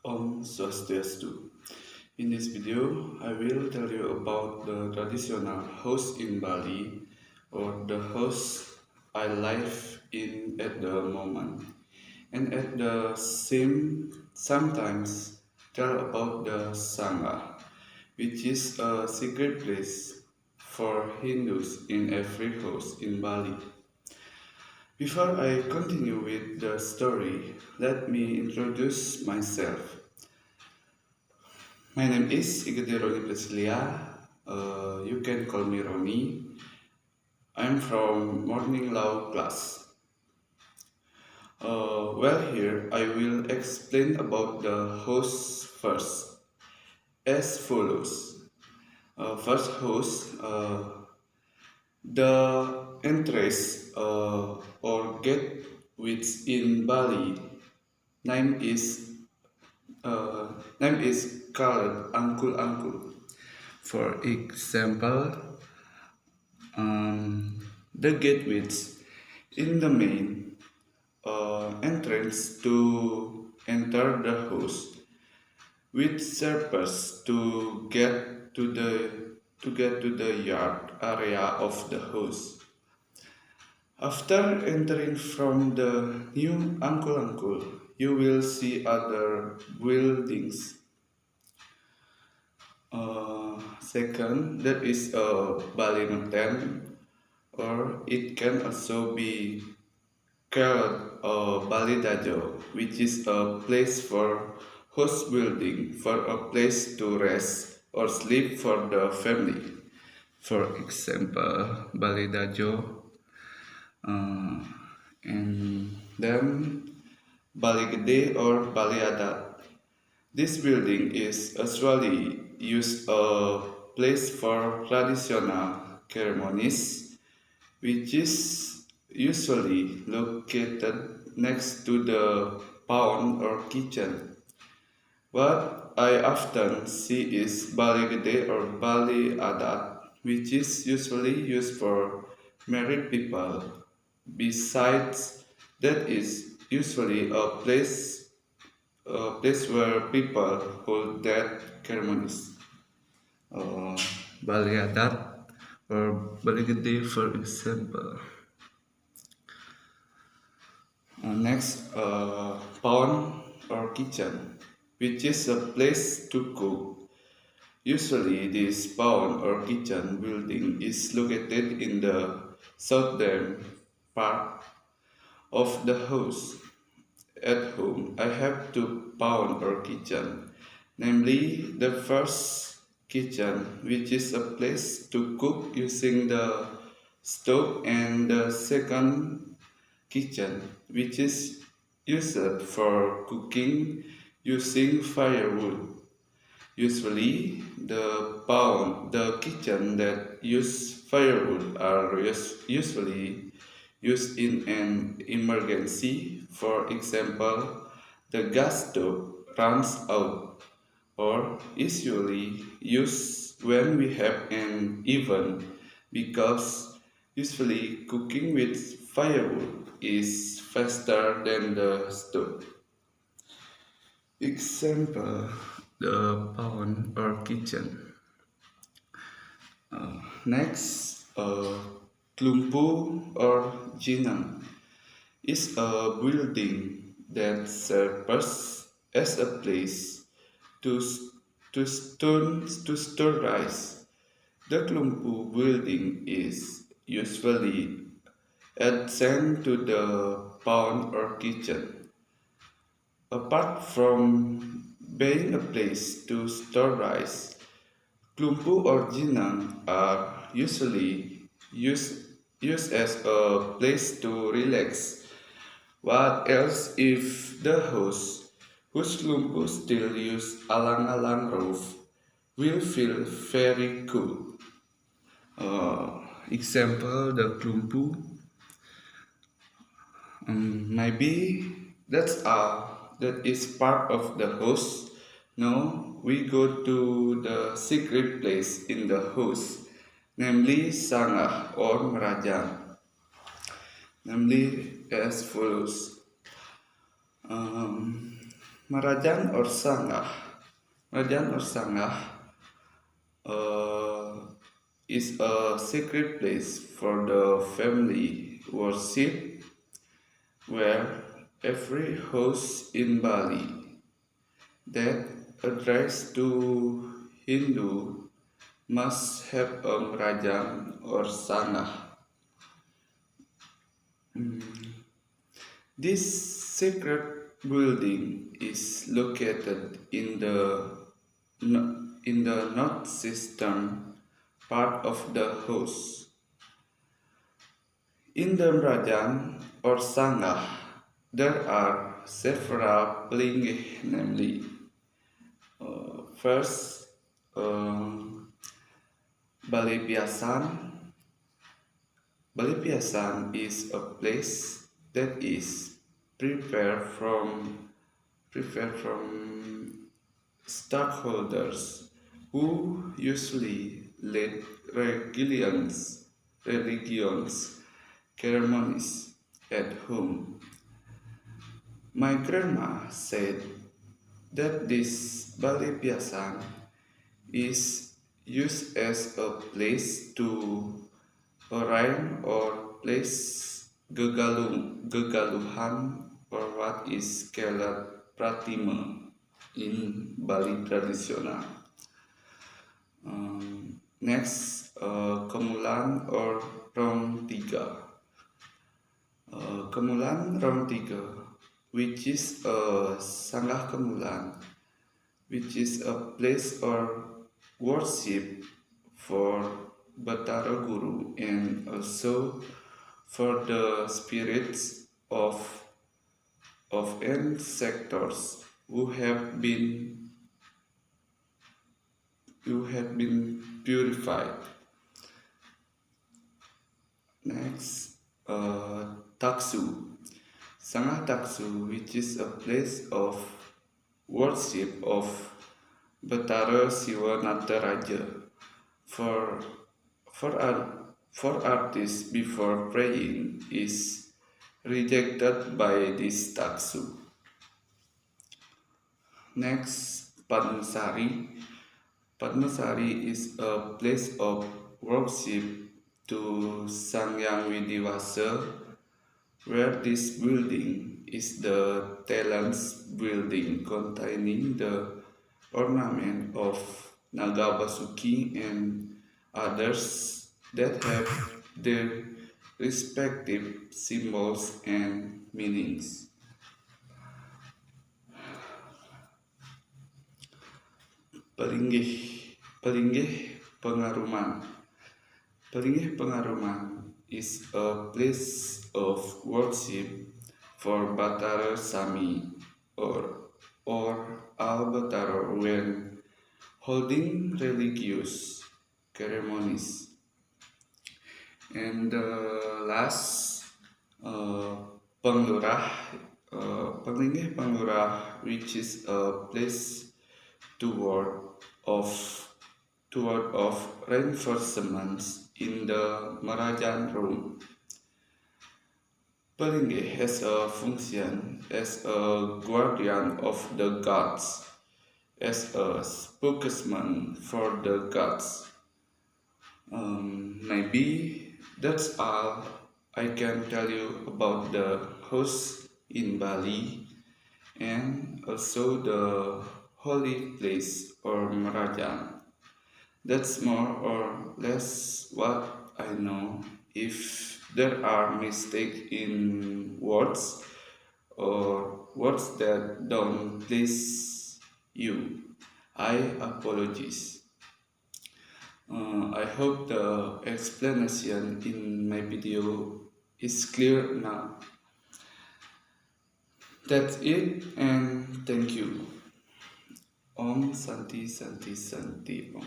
Om Swastiastu. In this video, I will tell you about the traditional house in Bali or the house I live in at the moment, and at the same sometimes tell about the Sangha, which is a secret place for Hindus in every house in Bali. Before I continue with the story, let me introduce myself. My name is Roni Presiliya. You can call me Roni. I'm from morning law class. Here I will explain about the host first, as follows. First host, the entrance or gate which in Bali name is uh, name is called Angkul Angkul. For example, the gateways in the main entrance to enter the house with purpose to get to the yard area of the house. After entering from the new Uncle Uncle, you will see other buildings. Second, there is a Bali Mountain, or it can also be called a Bali Dajo, which is a place for house building, for a place to rest or sleep for the family. For example, Bali Dajo, uh, and then Bali Gede or Bali Adat. This building is usually used a place for traditional ceremonies, which is usually located next to the pawn or kitchen. What I often see is Bali Gede or Bali Adat, which is usually used for married people. Besides, that is usually a place where people hold that ceremonies. Uh, Bali Adat or Bali Gede, for example. Next, pawn or kitchen, which is a place to cook. Usually, this pawn or kitchen building is located in the southern part of the house. At home, I have two pawn or kitchen, namely the first kitchen, which is a place to cook using the stove, and the second kitchen, which is used for cooking using firewood. Usually, the kitchen that use firewood are usually used in an emergency. For example, the gas stove runs out, or is usually used when we have an event, because usually cooking with firewood is faster than the stove. Example, the pawn or kitchen. Next, Klumpu or Jinang is a building that serves as a place to, to store rice. The Klumpu building is usually adjacent to the pawn or kitchen. Apart from being a place to store rice, Klumpu or Jinang are usually used as a place to relax. What else if the host, whose Klumpu still use alang-alang roof, will feel very cool. Example, the Klumpu. Maybe that is part of the house. Now we go to the secret place in the house, namely Sangah or Merajang, namely as follows. Um, Marajan or Sangah. Marajan or Sangah is a sacred place for the family worship where every host in Bali that address to Hindu must have a Marajan or Sangah. This sacred building is located in the northeastern part of the house. In the Rajan or Sangha, there are several Pelingih, namely, first, Bali Piasan. Bali Piasan is a place that is prepared from stockholders who usually lead religions ceremonies at home. My grandma said that this Bali Piasan is used as a place to arraign or place gegaluhan or what is called pratima in Bali tradisional. Next, Kemulan or Rong Tiga. Kemulan Rong Tiga, which is a Sanggah Kemulan, which is a place or worship for Batara Guru and also for the spirits of ancestors who have been purified. Next, Taksu. Sangha Taksu, which is a place of worship of Batara Siwa Nataraja for for artists before praying is rejected by this Taksu. Next, Padmasari. Padmasari is a place of worship to Sangyang Widiwasa, where this building is the talents building containing the ornament of Nagabasuki and others that have their respective symbols and meanings. Pelinggih Pengaruman. Pelinggih Pengaruman is a place of worship for Batara Sami or Al Batara when holding religious ceremonies. And the last, Penglurah, Pelinggih Penglurah, which is a place toward of reinforcements in the Marajan room. Pelinggih has a function as a guardian of the gods, as a spokesman for the gods. Maybe that's all I can tell you about the house in Bali and also the holy place or Marajan. That's more or less what I know. If there are mistakes in words or words that don't please you, I apologize. I hope the explanation in my video is clear now. That's it and thank you. Om Santi Santi Santi Om.